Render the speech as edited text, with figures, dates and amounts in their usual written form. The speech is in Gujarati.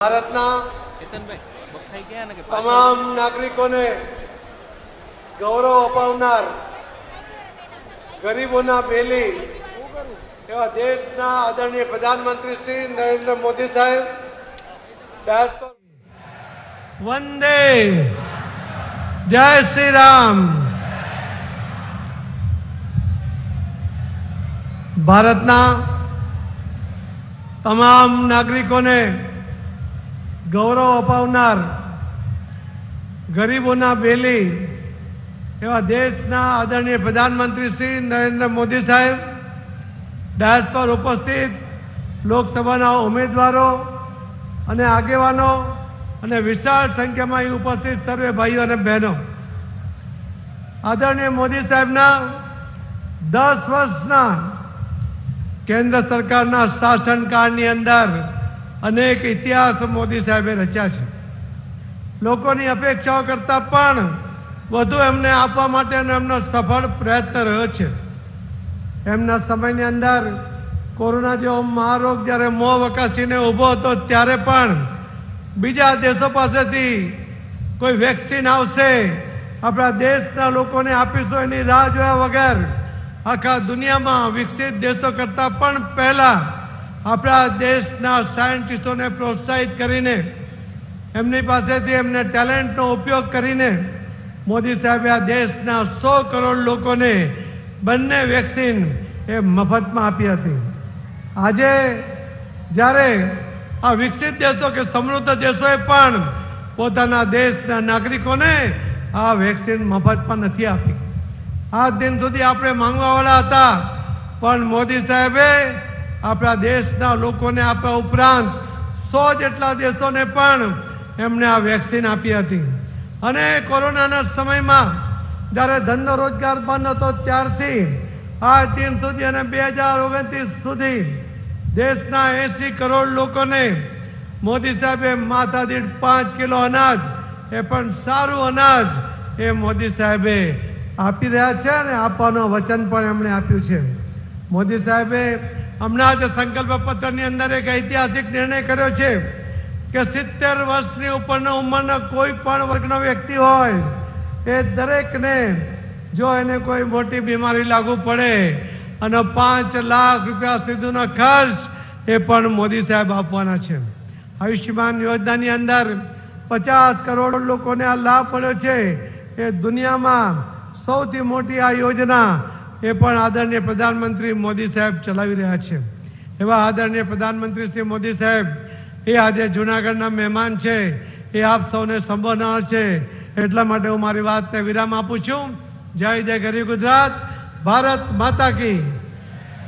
ભારતના તમામ નાગરિકોને ગૌરવ અપાવનાર ગરીબોના બેલી એવા દેશના આદરણીય પ્રધાનમંત્રી શ્રી નરેન્દ્ર મોદી સાહેબ વંદે જય શ્રી રામ. ભારતના તમામ નાગરિકોને ગૌરવ અપાવનાર ગરીબોના બેલી એવા દેશના આદરણીય પ્રધાનમંત્રી શ્રી નરેન્દ્ર મોદી સાહેબ, ડાયસ પર ઉપસ્થિત લોકસભાના ઉમેદવારો અને આગેવાનો અને વિશાળ સંખ્યામાં અહીં ઉપસ્થિત સર્વે ભાઈઓ અને બહેનો, આદરણીય મોદી સાહેબના 10 વર્ષના કેન્દ્ર સરકારના શાસનકાળની અંદર અનેક ઇતિહાસ મોદી સાહેબે રચ્યા છે. લોકોની અપેક્ષાઓ કરતાં પણ વધુ એમને આપવા માટેનો એમનો સફળ પ્રયત્ન રહ્યો છે. એમના સમયની અંદર કોરોના જેવો મહારોગ જ્યારે મોં વકાસીને ઊભો હતો ત્યારે પણ બીજા દેશો પાસેથી કોઈ વેક્સિન આવશે, આપણા દેશના લોકોને આપીશું એની રાહ જોયા વગર આખા દુનિયામાં વિકસિત દેશો કરતાં પણ પહેલાં આપણા દેશના સાયન્ટિસ્ટોને પ્રોત્સાહિત કરીને એમની પાસેથી એમને ટેલેન્ટનો ઉપયોગ કરીને મોદી સાહેબે આ દેશના 100 કરોડ લોકોને બંને વેક્સિન એ મફતમાં આપી હતી. આજે જ્યારે આ વિકસિત દેશો કે સમૃદ્ધ દેશોએ પણ પોતાના દેશના નાગરિકોને આ વેક્સિન મફતમાં નથી આપી. આજ દિન સુધી આપણે માંગવાવાળા હતા, પણ મોદી સાહેબે આપણા દેશના લોકોને આપ્યા ઉપરાંત 100 જેટલા દેશોને પણ એમને આ વેક્સિન આપી હતી. અને કોરોનાના સમયમાં જ્યારે ધંધો રોજગાર બંધ હતો ત્યારથી આજ દિન સુધી અને 2029 સુધી દેશના 80 કરોડ લોકોને મોદી સાહેબે માથાદીઠ 5 કિલો અનાજ, એ પણ સારું અનાજ એ મોદી સાહેબે આપી રહ્યા છે અને આપવાનું વચન પણ એમણે આપ્યું છે. મોદી સાહેબે હમણાં જ સંકલ્પ પત્રની અંદર એક ઐતિહાસિક નિર્ણય કર્યો છે કે 70 વર્ષની ઉપરના ઉંમરના કોઈ પણ વર્ગનો વ્યક્તિ હોય એ દરેકને જો એને કોઈ મોટી બીમારી લાગુ પડે અને 5 લાખ રૂપિયા સુધીનો ખર્ચ એ પણ મોદી સાહેબ આપવાના છે. આયુષ્યમાન યોજનાની અંદર 50 કરોડ લોકોને આ લાભ મળ્યો છે. એ દુનિયામાં સૌથી મોટી આ યોજના એ પણ આદરણીય પ્રધાનમંત્રી મોદી સાહેબ ચલાવી રહ્યા છે. એવા આદરણીય પ્રધાનમંત્રી શ્રી મોદી સાહેબ એ આજે જૂનાગઢના મહેમાન છે, એ આપ સૌને સંબોધનાર છે. એટલા માટે હું મારી વાતને વિરામ આપું છું. જય જય ગરીબ ગુજરાત, ભારત માતા કી.